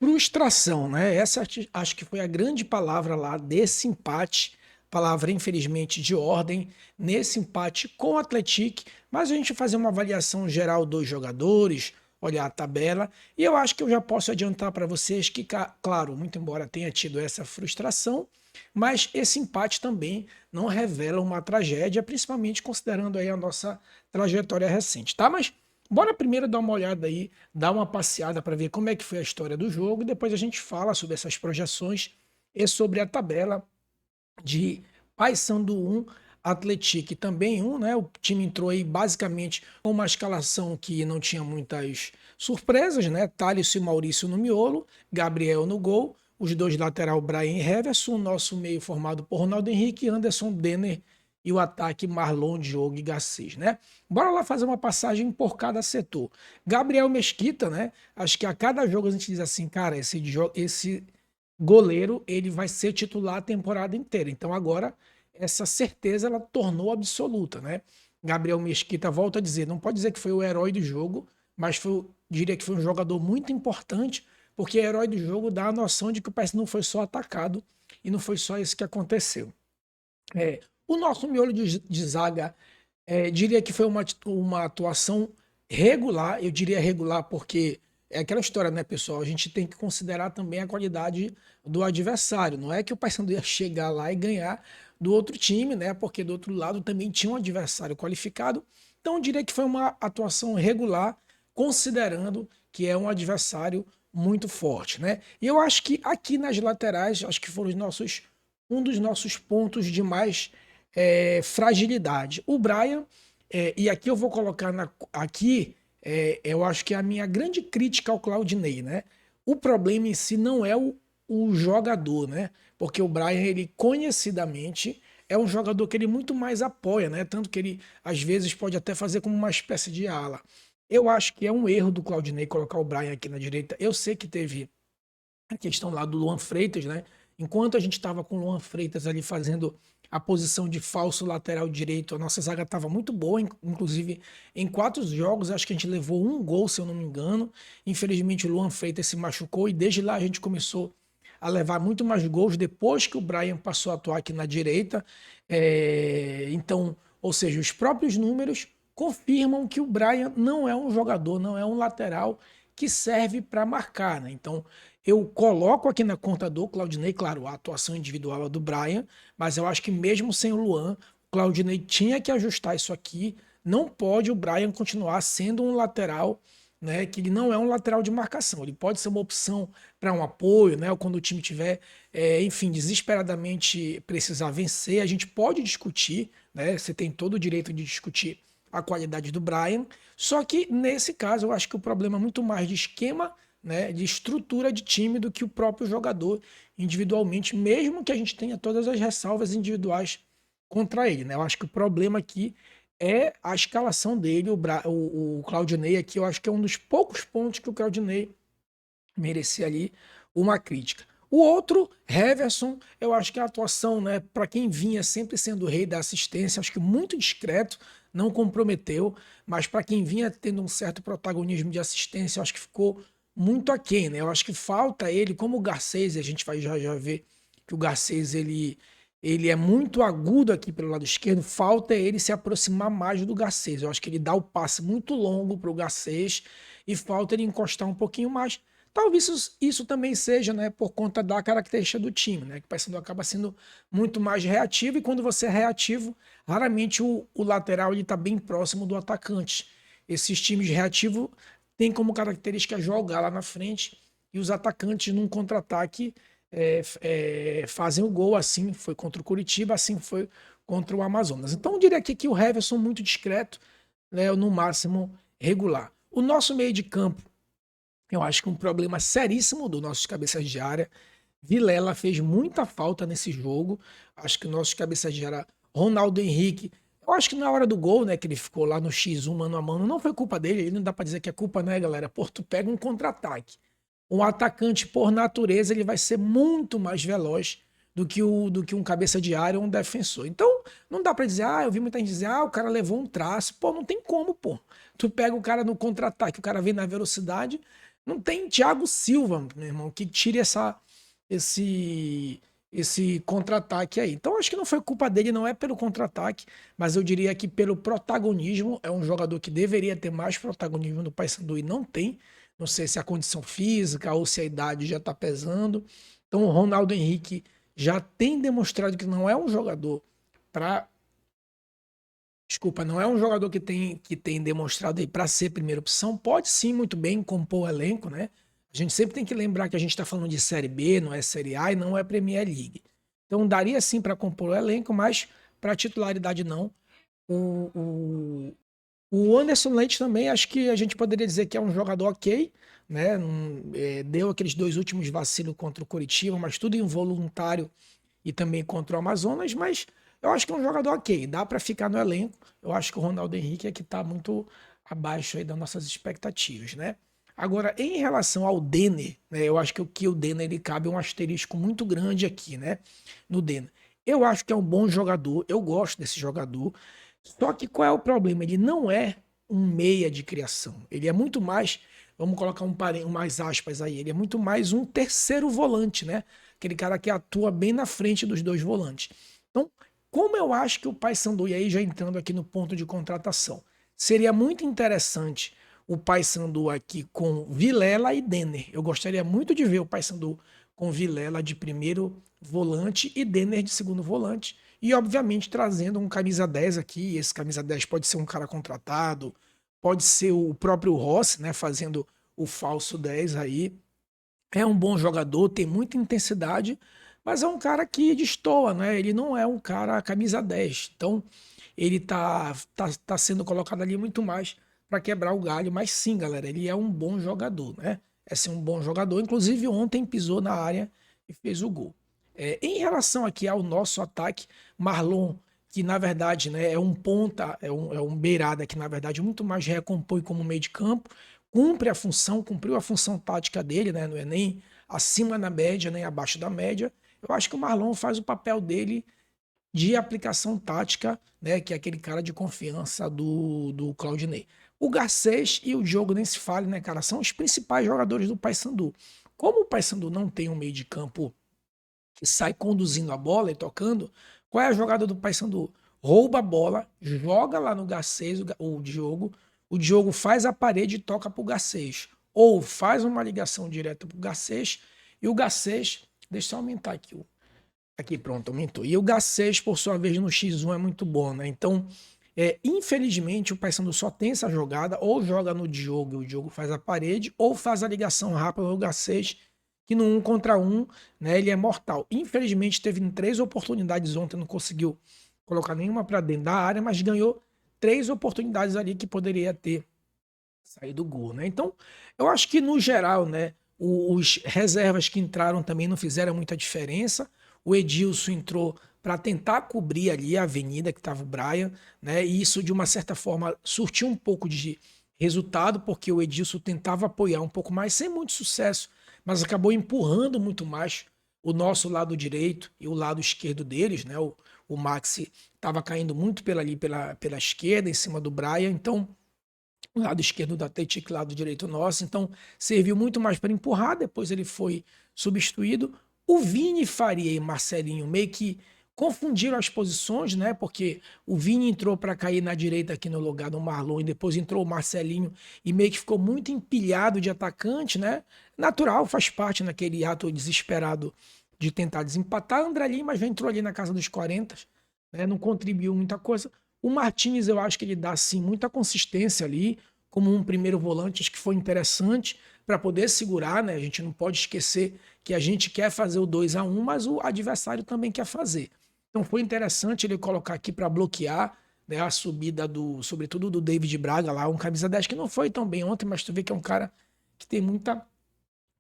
Frustração, né? Essa acho que foi a grande palavra lá desse empate, palavra infelizmente de ordem, nesse empate com o Atlético, mas a gente fazer uma avaliação geral dos jogadores, olhar a tabela, e eu acho que eu já posso adiantar para vocês que, claro, muito embora tenha tido essa frustração, mas esse empate também não revela uma tragédia, principalmente considerando aí a nossa trajetória recente, tá? Mas bora primeiro dar uma olhada aí, dar uma passeada para ver como é que foi a história do jogo e depois a gente fala sobre essas projeções e sobre a tabela de Paysandu 1, Atlético também 1, né? O time entrou aí basicamente com uma escalação que não tinha muitas surpresas, né? Thales e Maurício no miolo, Gabriel no gol, os dois lateral Brian e Heverson, o nosso meio formado por Ronaldo Henrique, Anderson, Denner e o ataque Marlon, Diogo e Garcês, né? Bora lá fazer uma passagem por cada setor. Gabriel Mesquita, né? Acho que a cada jogo a gente diz assim, cara, esse goleiro ele vai ser titular a temporada inteira. Então agora essa certeza ela tornou absoluta, né? Gabriel Mesquita volta a dizer, não pode dizer que foi o herói do jogo, mas diria que foi um jogador muito importante, porque herói do jogo dá a noção de que o PS não foi só atacado e não foi só isso que aconteceu. O nosso miolo de zaga diria que foi uma atuação regular, eu diria regular porque é aquela história, né, pessoal? A gente tem que considerar também a qualidade do adversário. Não é que o Paysandu ia chegar lá e ganhar do outro time, né? Porque do outro lado também tinha um adversário qualificado. Então, eu diria que foi uma atuação regular, considerando que é um adversário muito forte, né? E eu acho que aqui nas laterais, acho que foram um dos nossos pontos de mais fragilidade. O Brian, e aqui eu vou colocar aqui, eu acho que é a minha grande crítica ao Claudinei, né? O problema em si não é o jogador, né? Porque o Brian, ele conhecidamente é um jogador que ele muito mais apoia, né? Tanto que ele às vezes pode até fazer como uma espécie de ala. Eu acho que é um erro do Claudinei colocar o Brian aqui na direita. Eu sei que teve a questão lá do Luan Freitas, né? Enquanto a gente estava com o Luan Freitas ali fazendo a posição de falso lateral direito, a nossa zaga estava muito boa, inclusive em 4 jogos, acho que a gente levou um gol, se eu não me engano. Infelizmente o Luan Freitas se machucou e desde lá a gente começou a levar muito mais gols depois que o Brian passou a atuar aqui na direita. Então, ou seja, os próprios números confirmam que o Brian não é um jogador, não é um lateral que serve para marcar, né? Então, eu coloco aqui na conta do Claudinei, claro, a atuação individual é do Brian, mas eu acho que mesmo sem o Luan, o Claudinei tinha que ajustar isso aqui. Não pode o Brian continuar sendo um lateral, né? Que ele não é um lateral de marcação. Ele pode ser uma opção para um apoio, né? Ou quando o time tiver, enfim, desesperadamente precisar vencer, a gente pode discutir, né? Você tem todo o direito de discutir a qualidade do Brian. Só que nesse caso eu acho que o problema é muito mais de esquema, né, de estrutura de time do que o próprio jogador individualmente, mesmo que a gente tenha todas as ressalvas individuais contra ele, né? Eu acho que o problema aqui é a escalação dele, o Claudinei aqui, eu acho que é um dos poucos pontos que o Claudinei merecia ali uma crítica. O outro, Heverson, eu acho que a atuação, né, para quem vinha sempre sendo o rei da assistência, acho que muito discreto, não comprometeu, mas para quem vinha tendo um certo protagonismo de assistência, eu acho que ficou muito aquém, né? Eu acho que falta ele, como o Garcês, a gente vai já ver que o Garcês ele é muito agudo aqui pelo lado esquerdo, falta ele se aproximar mais do Garcês. Eu acho que ele dá o passe muito longo para o Garcês e falta ele encostar um pouquinho mais. Talvez isso também seja, né, por conta da característica do time, né, que o Paysandu acaba sendo muito mais reativo e quando você é reativo, raramente o lateral está bem próximo do atacante. Esses times reativos têm como característica jogar lá na frente e os atacantes num contra-ataque fazem o gol, assim foi contra o Curitiba, assim foi contra o Amazonas. Então eu diria aqui que o Heverson muito discreto, né, no máximo regular. O nosso meio de campo, eu acho que um problema seríssimo do nossos cabeças de área. Vilela fez muita falta nesse jogo. Acho que o nosso cabeça de área, Ronaldo Henrique, eu acho que na hora do gol, né, que ele ficou lá no X1 mano a mano, não foi culpa dele, ele não dá pra dizer que é culpa, né, galera? Porto pega um contra-ataque. Um atacante, por natureza, ele vai ser muito mais veloz do que um cabeça de área ou um defensor. Então, não dá pra dizer, eu vi muita gente dizer, o cara levou um traço. Pô, não tem como, pô. Tu pega o cara no contra-ataque, o cara vem na velocidade, Não tem Thiago Silva, meu irmão, que tire esse, esse contra-ataque aí. Então, acho que não foi culpa dele, não é pelo contra-ataque, mas eu diria que pelo protagonismo. É um jogador que deveria ter mais protagonismo no Paysandu e não tem. Não sei se a condição física ou se a idade já tá pesando. Então, o Ronaldo Henrique já tem demonstrado que não é um jogador para. Desculpa, não é um jogador que tem demonstrado aí para ser primeira opção. Pode sim muito bem compor o elenco, né? A gente sempre tem que lembrar que a gente está falando de Série B, não é Série A e não é Premier League. Então daria sim para compor o elenco, mas para titularidade não. O, o Anderson Leite também, acho que a gente poderia dizer que é um jogador ok, né? Deu aqueles dois últimos vacilos contra o Coritiba, mas tudo involuntário e também contra o Amazonas, mas eu acho que é um jogador ok, dá para ficar no elenco. Eu acho que o Ronaldo Henrique é que está muito abaixo aí das nossas expectativas, né? Agora, em relação ao Denner, né, eu acho que o Denner ele cabe um asterisco muito grande aqui, né? No Denner. Eu acho que é um bom jogador, eu gosto desse jogador. Só que qual é o problema? Ele não é um meia de criação. Ele é muito mais, vamos colocar mais aspas aí, ele é muito mais um terceiro volante, né? Aquele cara que atua bem na frente dos dois volantes. Então, como eu acho que o Paysandu, e aí já entrando aqui no ponto de contratação, seria muito interessante o Paysandu aqui com Vilela e Denner. Eu gostaria muito de ver o Paysandu com Vilela de primeiro volante e Denner de segundo volante. E, obviamente, trazendo um camisa 10 aqui. Esse camisa 10 pode ser um cara contratado, pode ser o próprio Rossi, né? Fazendo o falso 10 aí. É um bom jogador, tem muita intensidade, mas é um cara que destoa, né? Ele não é um cara camisa 10. Então, ele tá sendo colocado ali muito mais para quebrar o galho. Mas sim, galera, ele é um bom jogador, né? É sim um bom jogador. Inclusive, ontem pisou na área e fez o gol. Em relação aqui ao nosso ataque, Marlon, que na verdade, né, é um ponta, é um beirada que na verdade muito mais recompõe como meio de campo, cumpriu a função tática dele, né? Não é nem acima da média, nem abaixo da média. Eu acho que o Marlon faz o papel dele de aplicação tática, né? Que é aquele cara de confiança do Claudinei. O Garcês e o Diogo nem se fale, né, cara? São os principais jogadores do Paysandu. Como o Paysandu não tem um meio de campo que sai conduzindo a bola e tocando, qual é a jogada do Paysandu? Rouba a bola, joga lá no Garcês, o Diogo faz a parede e toca pro Garcês. Ou faz uma ligação direta pro Garcês, e o Garcês, deixa eu aumentar aqui, aqui pronto, aumentou. E o Garcês, por sua vez, no X1 é muito bom, né? Então, infelizmente, o Paysandu só tem essa jogada, ou joga no Diogo e o Diogo faz a parede, ou faz a ligação rápida no Garcês, que no 1 contra 1, né, ele é mortal. Infelizmente, teve 3 oportunidades ontem, não conseguiu colocar nenhuma para dentro da área, mas ganhou 3 oportunidades ali que poderia ter saído gol, né? Então, eu acho que no geral, né, os reservas que entraram também não fizeram muita diferença. O Edilson entrou para tentar cobrir ali a avenida que estava o Brian, né? E isso de uma certa forma surtiu um pouco de resultado, porque o Edilson tentava apoiar um pouco mais, sem muito sucesso, mas acabou empurrando muito mais o nosso lado direito e o lado esquerdo deles, né? O Maxi estava caindo muito pela esquerda, em cima do Brian, então o lado esquerdo do Atlético, lado direito nosso, então serviu muito mais para empurrar, depois ele foi substituído. O Vini Faria e Marcelinho meio que confundiram as posições, né? Porque o Vini entrou para cair na direita aqui no lugar do Marlon e depois entrou o Marcelinho e meio que ficou muito empilhado de atacante, né? Natural, faz parte naquele ato desesperado de tentar desempatar. André Lima já entrou ali na casa dos 40, né? Não contribuiu muita coisa. O Martins, eu acho que ele dá sim muita consistência ali, como um primeiro volante, acho que foi interessante para poder segurar, né? A gente não pode esquecer que a gente quer fazer o 2-1, mas o adversário também quer fazer. Então foi interessante ele colocar aqui para bloquear, né, a subida sobretudo do David Braga lá, um camisa 10 que não foi tão bem ontem, mas tu vê que é um cara que tem muita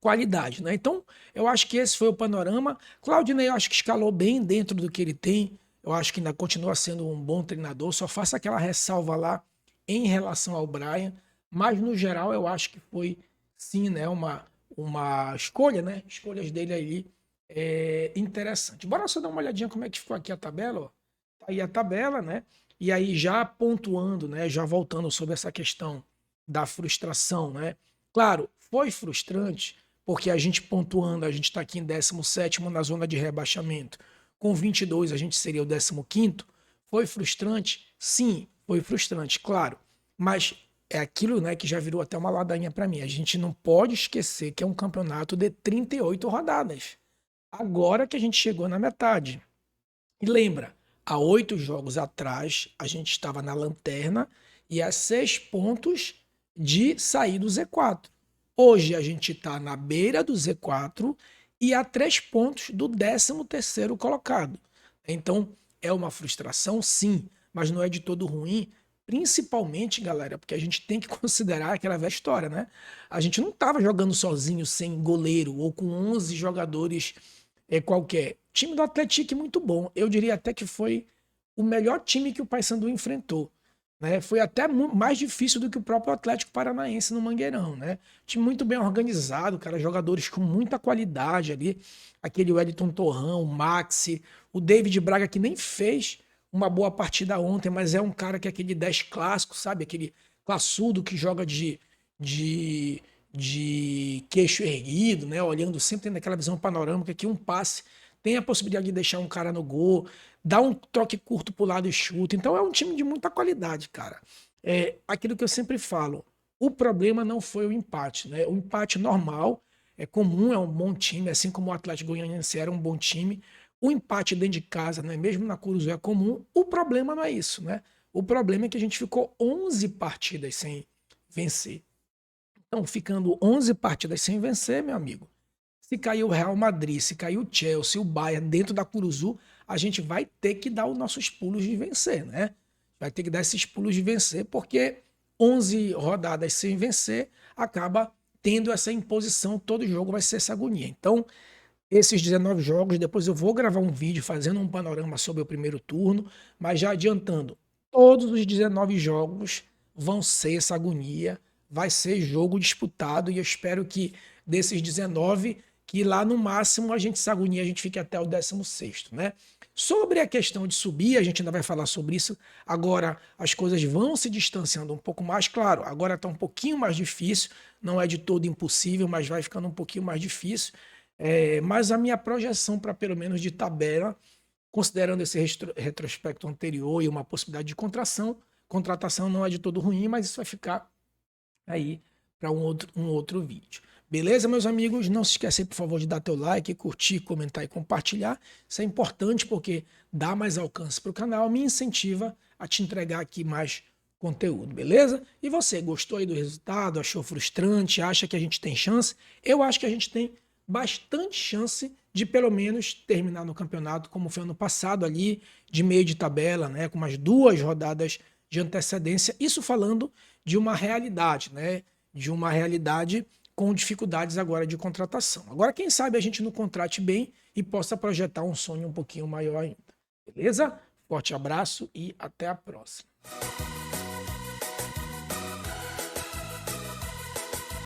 qualidade, né? Então, eu acho que esse foi o panorama. Claudinei, eu acho que escalou bem dentro do que ele tem. Eu acho que ainda continua sendo um bom treinador. Só faço aquela ressalva lá em relação ao Brian. Mas, no geral, eu acho que foi, sim, né? Uma escolha, né? Escolhas dele aí interessante. Bora só dar uma olhadinha como é que ficou aqui a tabela, ó. Tá aí a tabela, né? E aí, já pontuando, né? Já voltando sobre essa questão da frustração, né? Claro, Foi frustrante, porque a gente pontuando, a gente está aqui em 17º na zona de rebaixamento. Com 22 a gente seria o 15º. Foi frustrante? Sim, foi frustrante, claro. Mas é aquilo, né, que já virou até uma ladainha para mim. A gente não pode esquecer que é um campeonato de 38 rodadas. Agora que a gente chegou na metade. E lembra, há 8 jogos atrás, a gente estava na lanterna e a 6 pontos de sair do Z4. Hoje a gente está na beira do Z4 e a 3 pontos do 13º colocado. Então, é uma frustração, sim, mas não é de todo ruim, principalmente, galera, porque a gente tem que considerar aquela velha história, né? A gente não estava jogando sozinho, sem goleiro, ou com 11 jogadores qualquer. O time do Atlético é muito bom. Eu diria até que foi o melhor time que o Paysandu enfrentou. Né? Foi até mais difícil do que o próprio Atlético Paranaense no Mangueirão. Né? Time muito bem organizado, cara, jogadores com muita qualidade ali. Aquele Wellington Torrão, o Maxi, o David Braga, que nem fez uma boa partida ontem, mas é um cara que é aquele 10 clássico, sabe? Aquele classudo que joga de, de queixo erguido, né? Olhando sempre tendo aquela visão panorâmica que um passe tem a possibilidade de deixar um cara no gol, dar um toque curto pro lado e chuta. Então é um time de muita qualidade, cara. É aquilo que eu sempre falo. O problema não foi o empate, né? O empate normal, é comum, é um bom time, assim como o Atlético Goianiense era um bom time. O empate dentro de casa, né? Mesmo na Curuzu é comum. O problema não é isso, né? O problema é que a gente ficou 11 partidas sem vencer. Então, ficando 11 partidas sem vencer, meu amigo, se cair o Real Madrid, se cair o Chelsea, o Bayern dentro da Curuzu, a gente vai ter que dar os nossos pulos de vencer, né? Vai ter que dar esses pulos de vencer, porque 11 rodadas sem vencer acaba tendo essa imposição, todo jogo vai ser essa agonia. Então, esses 19 jogos, depois eu vou gravar um vídeo fazendo um panorama sobre o primeiro turno, mas já adiantando, todos os 19 jogos vão ser essa agonia, vai ser jogo disputado e eu espero que desses 19, que lá no máximo a gente se agonia, a gente fique até o 16º, né? Sobre a questão de subir, a gente ainda vai falar sobre isso. Agora as coisas vão se distanciando um pouco mais, claro, agora está um pouquinho mais difícil, não é de todo impossível, mas vai ficando um pouquinho mais difícil. Mas a minha projeção para pelo menos de tabela, considerando esse retrospecto anterior e uma possibilidade de contratação não é de todo ruim, mas isso vai ficar aí para um outro vídeo. Beleza, meus amigos? Não se esqueça, por favor, de dar teu like, curtir, comentar e compartilhar. Isso é importante porque dá mais alcance para o canal, me incentiva a te entregar aqui mais conteúdo, beleza? E você, gostou aí do resultado? Achou frustrante? Acha que a gente tem chance? Eu acho que a gente tem bastante chance de pelo menos terminar no campeonato como foi ano passado ali, de meio de tabela, né, com umas 2 rodadas de antecedência, isso falando de uma realidade, né, de uma realidade com dificuldades agora de contratação. Agora, quem sabe a gente não contrate bem e possa projetar um sonho um pouquinho maior ainda. Beleza? Forte abraço e até a próxima.